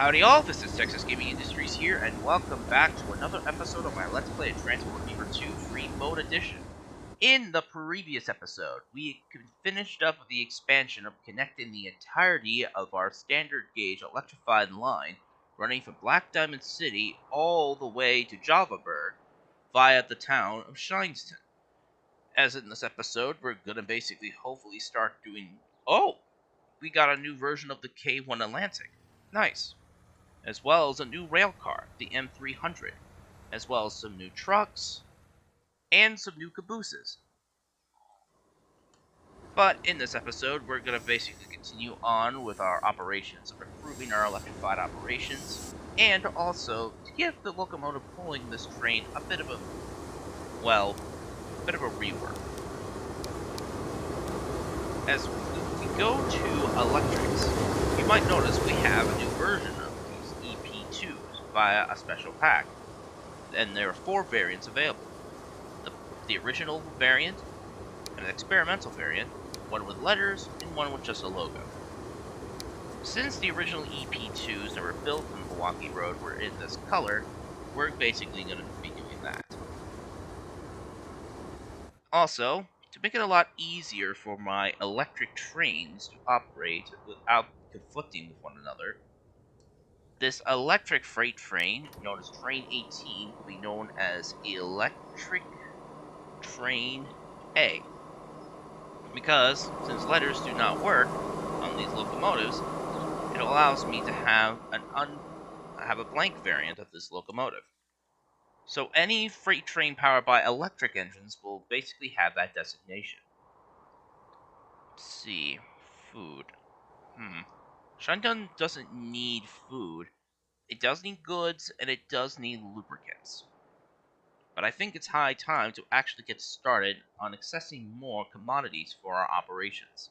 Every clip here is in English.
Howdy all, this is Texas Gaming Industries here, and welcome back to another episode of my Let's Play of Transport Fever 2 Free Mode Edition. In the previous episode, we finished up the expansion of connecting the entirety of our standard gauge electrified line running from Black Diamond City all the way to Javaburg via the town of Shineston. As in this episode, we're gonna basically hopefully start doing... Oh! We got a new version of the K1 Atlantic. Nice. As well as a new rail car, the M300, as well as some new trucks, and some new cabooses. But in this episode, we're going to basically continue on with our operations of improving our electrified operations, and also to give the locomotive pulling this train a bit of a rework. As we go to electrics, you might notice we have a new version of these EP2s via a special pack, and there are 4 variants available. The original variant, an experimental variant, one with letters, and one with just a logo. Since the original EP2s that were built on Milwaukee Road were in this color, we're basically going to be doing that. Also, to make it a lot easier for my electric trains to operate without conflicting with one another, this electric freight train, known as Train 18, will be known as Electric Train A. Because, since letters do not work on these locomotives, it allows me to have a blank variant of this locomotive. So any freight train powered by electric engines will basically have that designation. Let's see. Food. Shandong doesn't need food. It does need goods, and it does need lubricants. But I think it's high time to actually get started on accessing more commodities for our operations.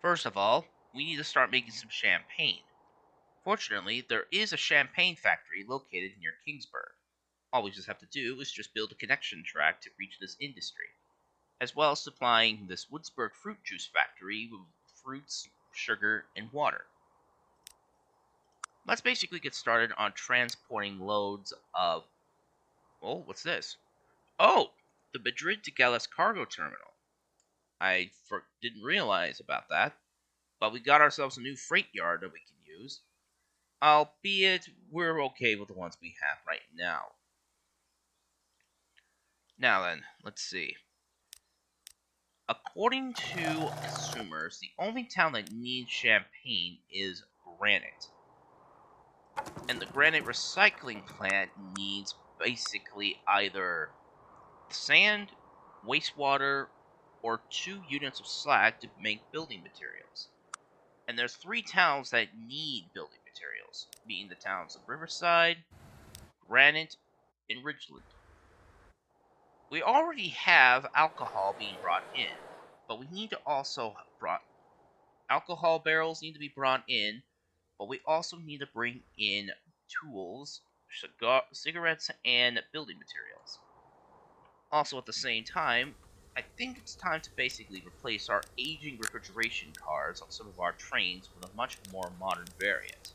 First of all, we need to start making some champagne. Fortunately, there is a champagne factory located near Kingsburg. All we just have to do is just build a connection track to reach this industry, as well as supplying this Woodsburg fruit juice factory with fruits, sugar, and water. Let's basically get started on transporting loads of... Oh, what's this? Oh! The Madrid to Gales cargo terminal. I didn't realize about that, but we got ourselves a new freight yard that we can use, albeit we're okay with the ones we have right now. Now then, let's see. According to consumers, the only town that needs champagne is Granite. And the Granite recycling plant needs basically either sand, wastewater, or 2 units of slag to make building materials. And there's 3 towns that need building materials, being the towns of Riverside, Granite, and Ridgeland. We already have alcohol being brought in, but we need to also alcohol barrels need to be brought in, but we also need to bring in tools, cigarettes, and building materials. Also, at the same time, I think it's time to basically replace our aging refrigeration cars on some of our trains with a much more modern variant.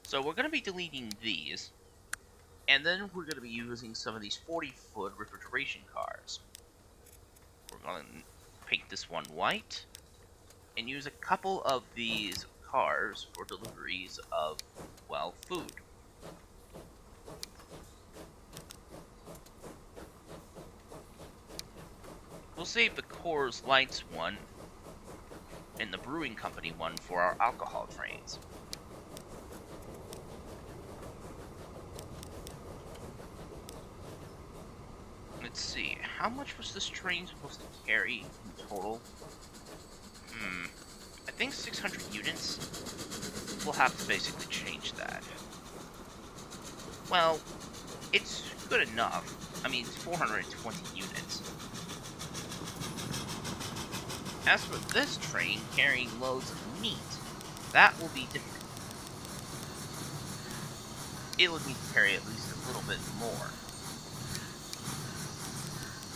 So we're going to be deleting these, and then we're going to be using some of these 40-foot refrigeration cars. We're going to paint this one white, and use a couple of these cars for deliveries of, well, food. We'll save the Coors Lights one and the Brewing Company one for our alcohol trains. Let's see, how much was this train supposed to carry in total? I think 600 units. We'll have to basically change that. Well, it's good enough. I mean, it's 420 units. As for this train carrying loads of meat, that will be different. It would need to carry at least a little bit more.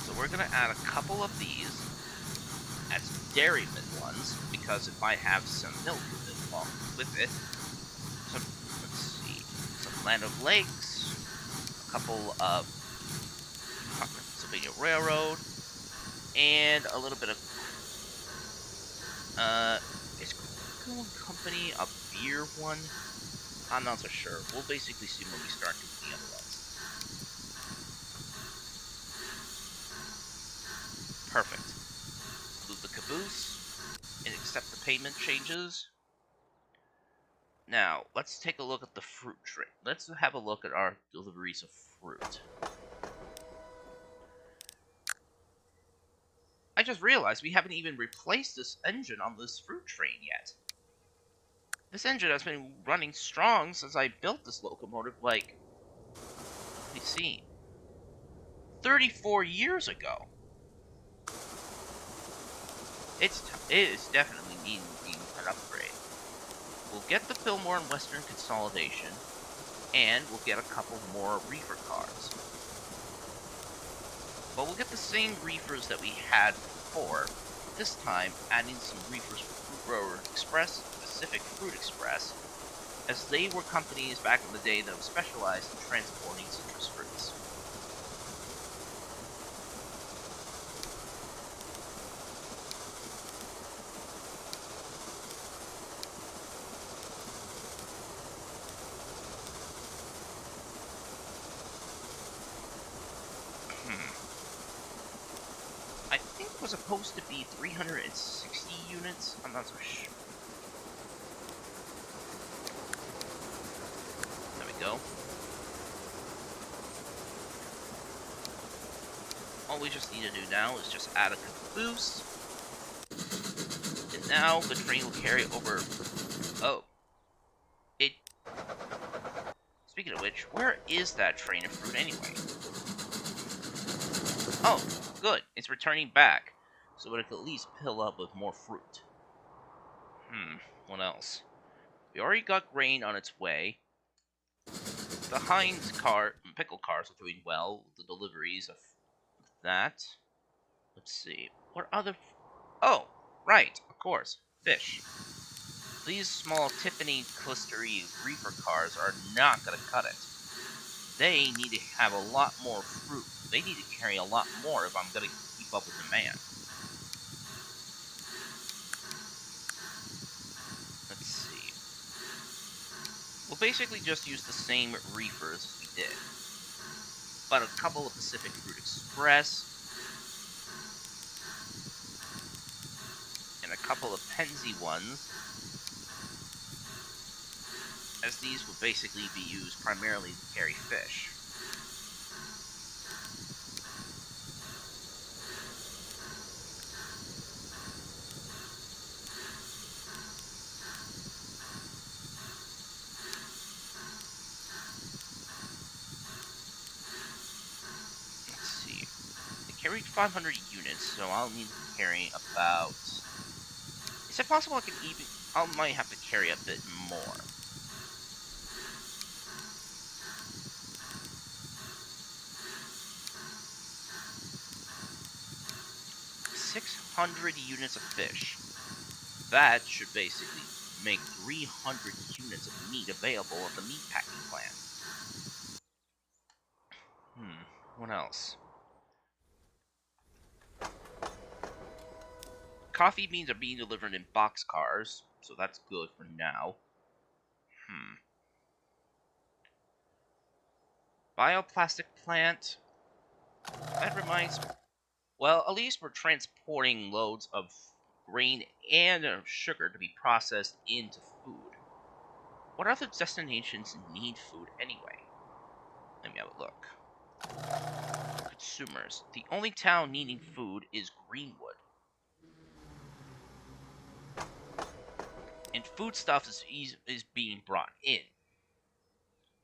So we're going to add a couple of these, as dairyman ones, because it might have some milk with it, along with it. Some, let's see, some Land of Lakes, a couple of Pennsylvania Railroad, and a little bit of, is Coca-Cola Company a beer one? I'm not so sure. We'll basically see when we start doing the other ones. Perfect. Move the caboose and accept the payment changes. Now, let's take a look at the fruit tray. Let's have a look at our deliveries of fruit. I just realized we haven't even replaced this engine on this fruit train yet. This engine has been running strong since I built this locomotive, like, let me see, 34 years ago. It is definitely needing an upgrade. We'll get the Fillmore and Western consolidation, and we'll get a couple more reefer cars. But we'll get the same reefers that we had before, this time adding some reefers for Fruit Grower Express, Pacific Fruit Express, as they were companies back in the day that were specialized in transporting citrus fruits. I think it was supposed to be 360 units. I'm not so sure. There we go. All we just need to do now is just add a caboose. And now the train will carry over... Oh. Speaking of which, where is that train of fruit anyway? Oh, good. It's returning back, so it can at least fill up with more fruit. What else? We already got grain on its way. The Heinz pickle cars are doing well. The deliveries of that. Let's see. What other... Oh, right, of course. Fish. These small Tiffany clustery reefer cars are not going to cut it. They need to have a lot more fruit. They need to carry a lot more if I'm going to keep up with demand. Let's see. We'll basically just use the same reefers as we did. But a couple of Pacific Fruit Express. And a couple of Penzi ones. As these will basically be used primarily to carry fish. Let's see. They carried 500 units, so I'll need to carry about... Is it possible I can even... I might have to carry a bit more. 600 units of fish. That should basically make 300 units of meat available at the meat packing plant. What else? Coffee beans are being delivered in boxcars, so that's good for now. Bioplastic plant. That reminds me. Well, at least we're transporting loads of grain and sugar to be processed into food. What other destinations need food anyway? Let me have a look. Consumers. The only town needing food is Greenwood. And foodstuff is being brought in.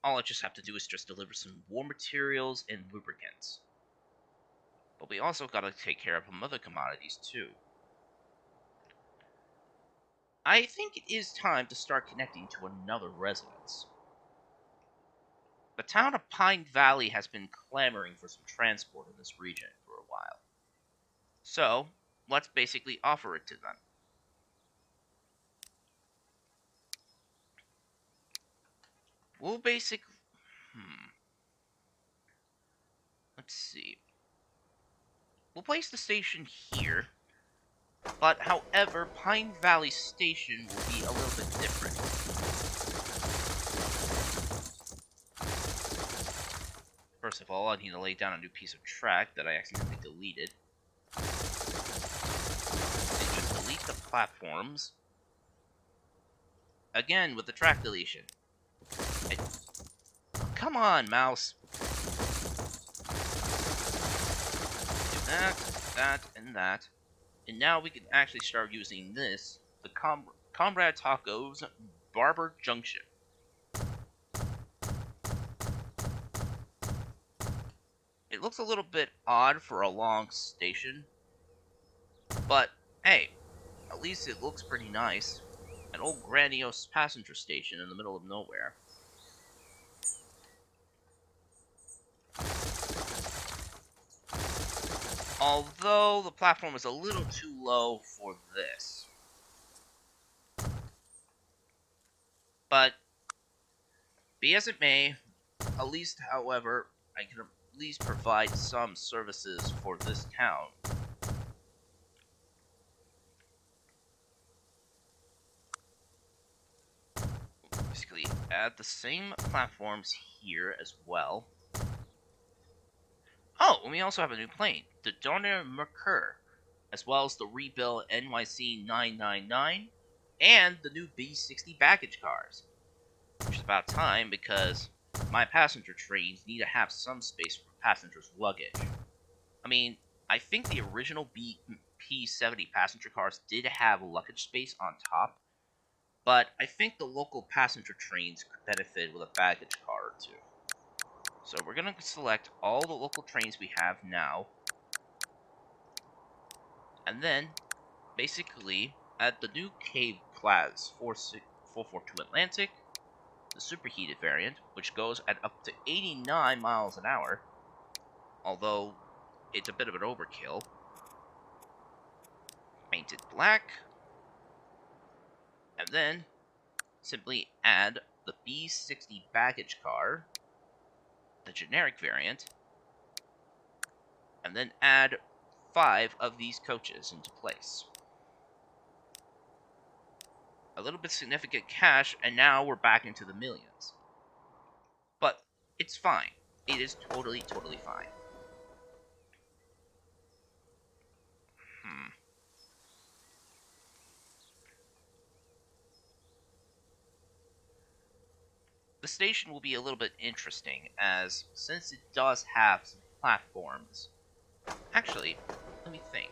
All I just have to do is just deliver some war materials and lubricants. But we also gotta take care of some other commodities too. I think it is time to start connecting to another residence. The town of Pine Valley has been clamoring for some transport in this region for a while. So, let's basically offer it to them. We'll basically... Let's see. We'll place the station here, but however, Pine Valley Station will be a little bit different. First of all, I need to lay down a new piece of track that I accidentally deleted. And just delete the platforms. Again, with the track deletion. Come on, mouse! Do that, that, and that. And now we can actually start using this, the Comrade Taco's Barber Junction. It looks a little bit odd for a long station, but hey, at least it looks pretty nice. An old grandiose passenger station in the middle of nowhere. Although the platform is a little too low for this. But be as it may, at least, however, I can at least provide some services for this town. Basically, add the same platforms here as well. Oh, and we also have a new plane, the Donner Mercure, as well as the rebuilt NYC 999, and the new B60 baggage cars. Which is about time because my passenger trains need to have some space for passengers' luggage. I mean, I think the original P70 passenger cars did have luggage space on top, but I think the local passenger trains could benefit with a baggage car or two. So we're going to select all the local trains we have now, and then basically add the new K-Class 442 Atlantic, the superheated variant, which goes at up to 89 miles an hour, although it's a bit of an overkill. Painted black, and then simply add the B60 baggage car, the generic variant, and then add 5 of these coaches into place. A little bit significant cash, and now we're back into the millions. But it's fine. It is totally fine. The station will be a little bit interesting, as since it does have some platforms. Actually, let me think.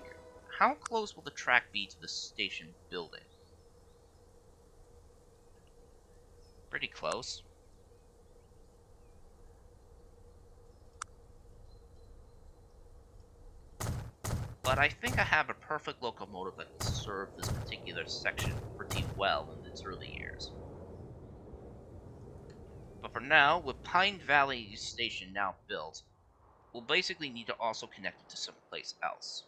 How close will the track be to the station building? Pretty close. But I think I have a perfect locomotive that will serve this particular section pretty well in its early years. But for now, with Pine Valley Station now built, we'll basically need to also connect it to someplace else.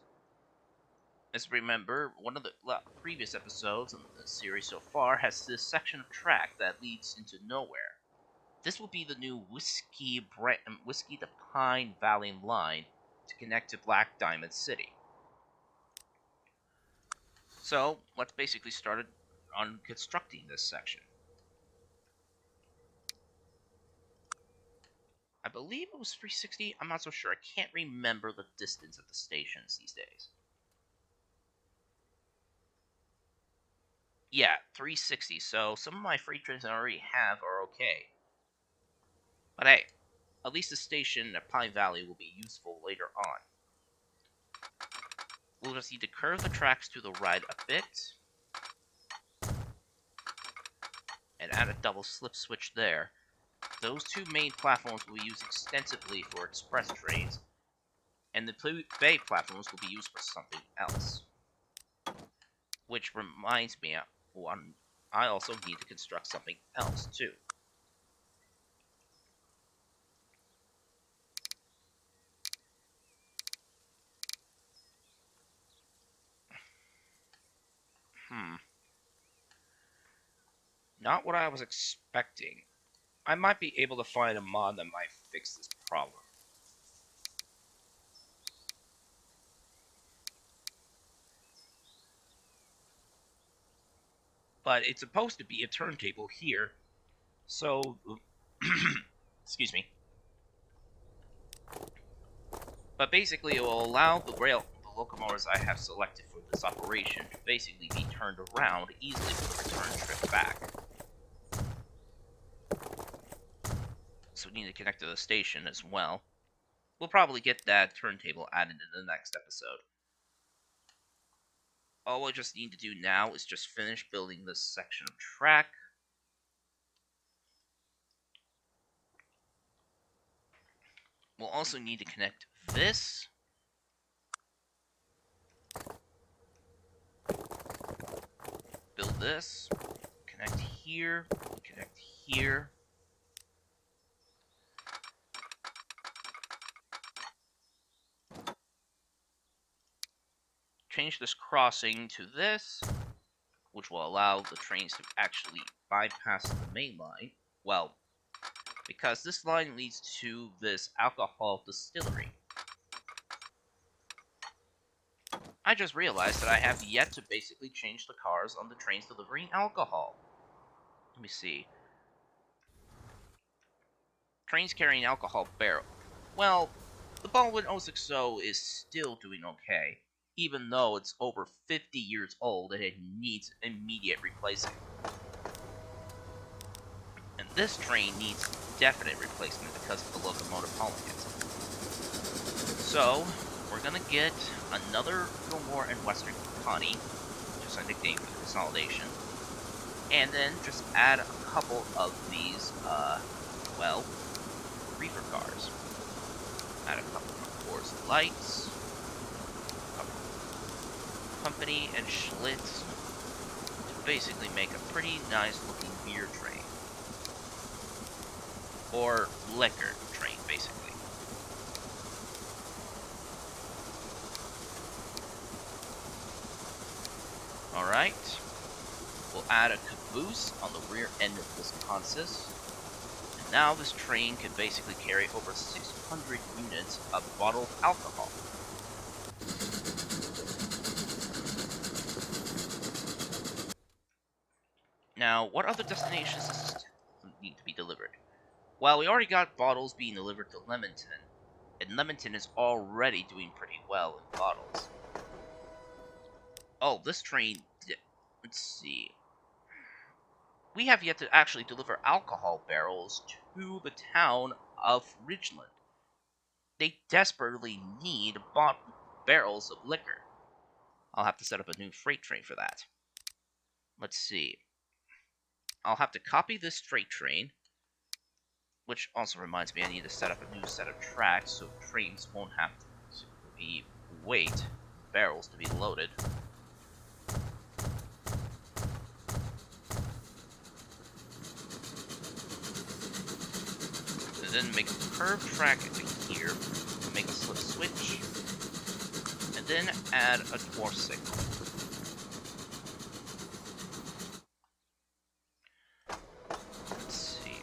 As remember, one of the previous episodes in the series so far has this section of track that leads into nowhere. This will be the new Whiskey to Pine Valley line to connect to Black Diamond City. So, let's basically start on constructing this section. I believe it was 360, I'm not so sure, I can't remember the distance of the stations these days. Yeah, 360, so some of my freight trains I already have are okay. But hey, at least the station at Pine Valley will be useful later on. We'll just need to curve the tracks to the right a bit, and add a double slip switch there. Those two main platforms will be used extensively for express trains, and the bay platforms will be used for something else. Which reminds me, I also need to construct something else too. Not what I was expecting. I might be able to find a mod that might fix this problem. But it's supposed to be a turntable here, so excuse me. But basically, it will allow the locomotives I have selected for this operation to basically be turned around easily for the return trip back. So we need to connect to the station as well. We'll probably get that turntable added in the next episode. All I just need to do now is just finish building this section of track. We'll also need to connect this. Build this. Connect here. Connect here. Change this crossing to this, which will allow the trains to actually bypass the main line. Well, because this line leads to this alcohol distillery. I just realized that I have yet to basically change the cars on the trains delivering alcohol. Let me see. Trains carrying alcohol barrel. Well, the Baldwin 060 is still doing okay, even though it's over 50 years old and it needs immediate replacing. And this train needs definite replacement because of the locomotive hauling it. So, we're gonna get another Gilmore and Western Connie, just a nickname for the consolidation, and then just add a couple of these, well, reefer cars. Add a couple of Coors Lights, a couple of Company and Schlitz, to basically make a pretty nice looking beer train. Or liquor train, basically. Alright. We'll add a caboose on the rear end of this consist. And now this train can basically carry over 600 units of bottled alcohol. Now, what other destinations does this need to be delivered? Well, we already got bottles being delivered to Leamington, and Leamington is already doing pretty well in bottles. Oh, this train... Let's see. We have yet to actually deliver alcohol barrels to the town of Ridgeland. They desperately need barrels of liquor. I'll have to set up a new freight train for that. Let's see. I'll have to copy this freight train, which also reminds me I need to set up a new set of tracks so trains won't have to wait barrels to be loaded. And then make a curved track into here, make a slip switch, and then add a dwarf signal. Let's see.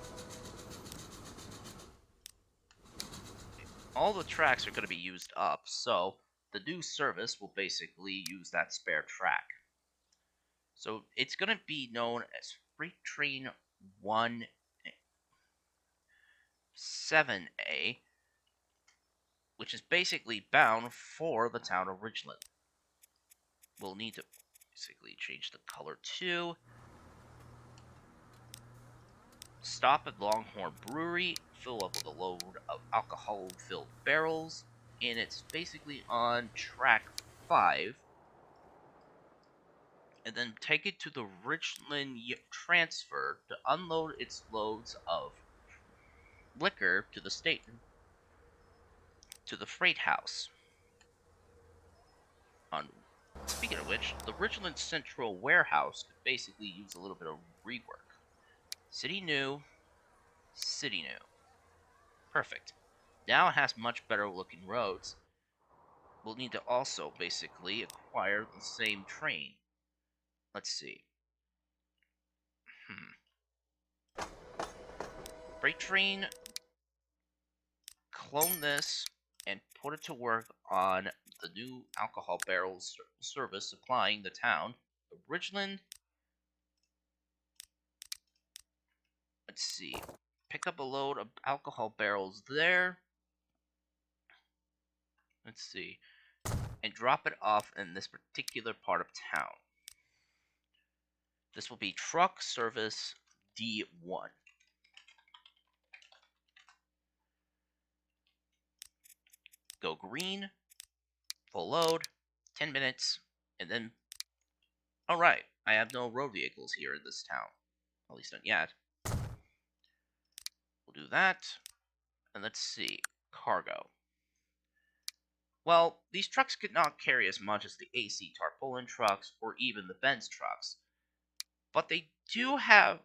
All the tracks are going to be used up, so the new service will basically use that spare track. So it's going to be known as Freight Train 17A, which is basically bound for the town of Ridgeland. We'll need to basically change the color too. Stop at Longhorn Brewery, fill up with a load of alcohol-filled barrels, and it's basically on track 5. And then take it to the Richland transfer to unload its loads of liquor to the state, to the freight house. Speaking of which, the Richland Central Warehouse could basically use a little bit of rework. City new, city new. Perfect. Now it has much better looking roads. We'll need to also basically acquire the same train. Let's see. freight train, clone this, and put it to work on the new alcohol barrels service supplying the town of Ridgeland. Let's see. Pick up a load of alcohol barrels there. Let's see. And drop it off in this particular part of town. This will be truck service D1. Go green, full load, 10 minutes, and then... Alright, I have no road vehicles here in this town. At least not yet. We'll do that. And let's see. Cargo. Well, these trucks could not carry as much as the AC tarpaulin trucks or even the Benz trucks. But they do have...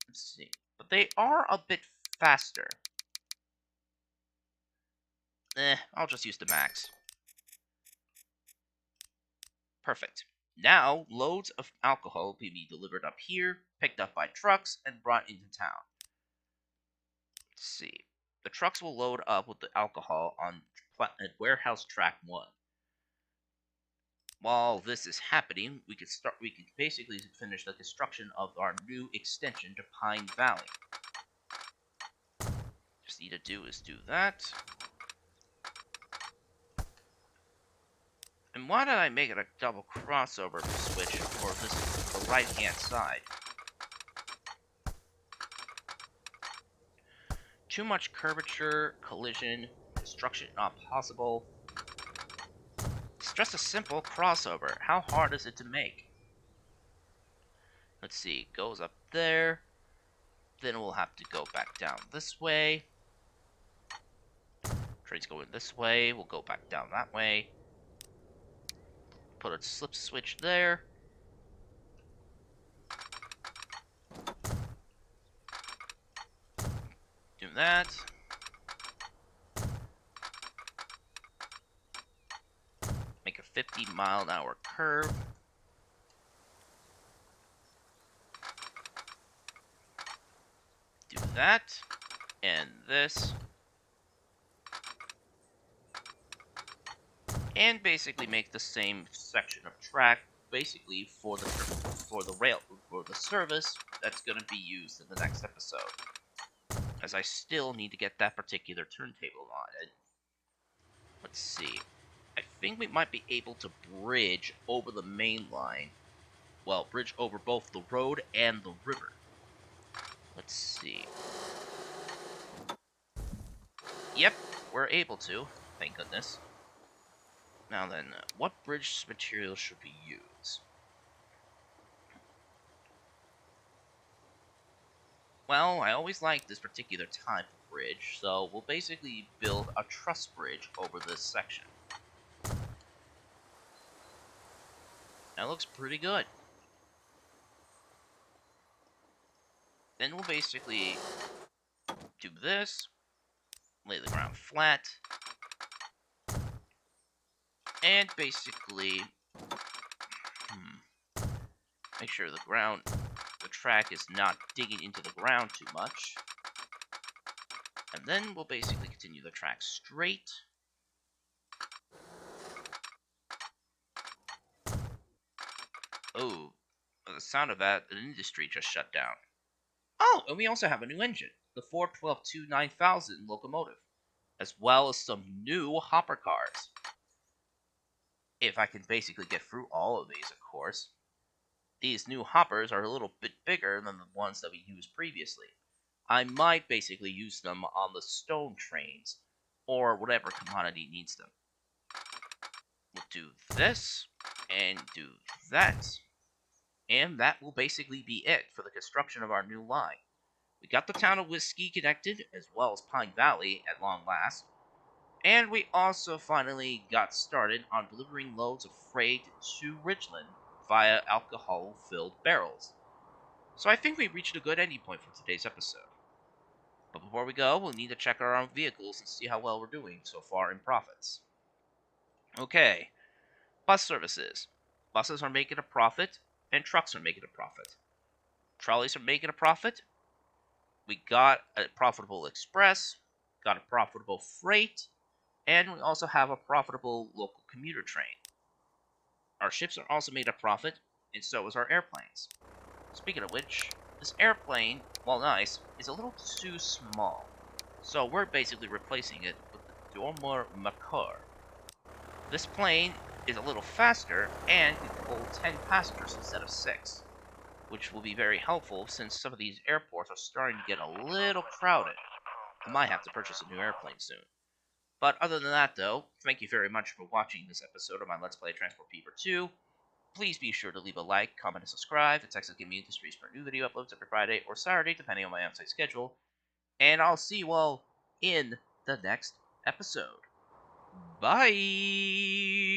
Let's see. But they are a bit faster. I'll just use the max. Perfect. Now, loads of alcohol will be delivered up here, picked up by trucks, and brought into town. Let's see. The trucks will load up with the alcohol on warehouse track 1. While this is happening, we could basically finish the construction of our new extension to Pine Valley. Just need to do is do that. And why did I make it a double crossover switch for the right hand side? Too much curvature, collision, construction not possible. It's just a simple crossover. How hard is it to make? Let's see, goes up there. Then we'll have to go back down this way. Train's going this way. We'll go back down that way. Put a slip switch there. Do that. Make a 50-mile-an-hour curve. Do that. And this. And basically make the same section of track, basically for the service that's going to be used in the next episode. As I still need to get that particular turntable on it. Let's see. I think we might be able to bridge over the main line. Well, bridge over both the road and the river. Let's see. Yep, we're able to. Thank goodness. Now then, what bridge material should we use? Well, I always liked this particular type of bridge, so we'll basically build a truss bridge over this section. That looks pretty good. Then we'll basically do this, lay the ground flat, and basically make sure the track is not digging into the ground too much. And then we'll basically continue the track straight. Oh, the sound of that, the industry just shut down. Oh, and we also have a new engine, the 412-9000 locomotive, as well as some new hopper cars. If I can basically get through all of these, of course. These new hoppers are a little bit bigger than the ones that we used previously. I might basically use them on the stone trains, or whatever commodity needs them. We'll do this, and do that. And that will basically be it for the construction of our new line. We got the town of Whiskey connected, as well as Pine Valley at long last. And we also finally got started on delivering loads of freight to Ridgeland via alcohol-filled barrels. So I think we reached a good ending point for today's episode. But before we go, we'll need to check our own vehicles and see how well we're doing so far in profits. Okay, bus services. Buses are making a profit, and trucks are making a profit. Trolleys are making a profit. We got a profitable express, got a profitable freight, and we also have a profitable local commuter train. Our ships are also made a profit, and so is our airplanes. Speaking of which, this airplane, while nice, is a little too small. So we're basically replacing it with the Dormer Makar. This plane is a little faster and can hold 10 passengers instead of 6, which will be very helpful since some of these airports are starting to get a little crowded. I might have to purchase a new airplane soon. But other than that, though, thank you very much for watching this episode of my Let's Play Transport Fever 2. Please be sure to leave a like, comment, and subscribe. The text will give me the streams for new video uploads every Friday or Saturday, depending on my on-site schedule. And I'll see you all in the next episode. Bye!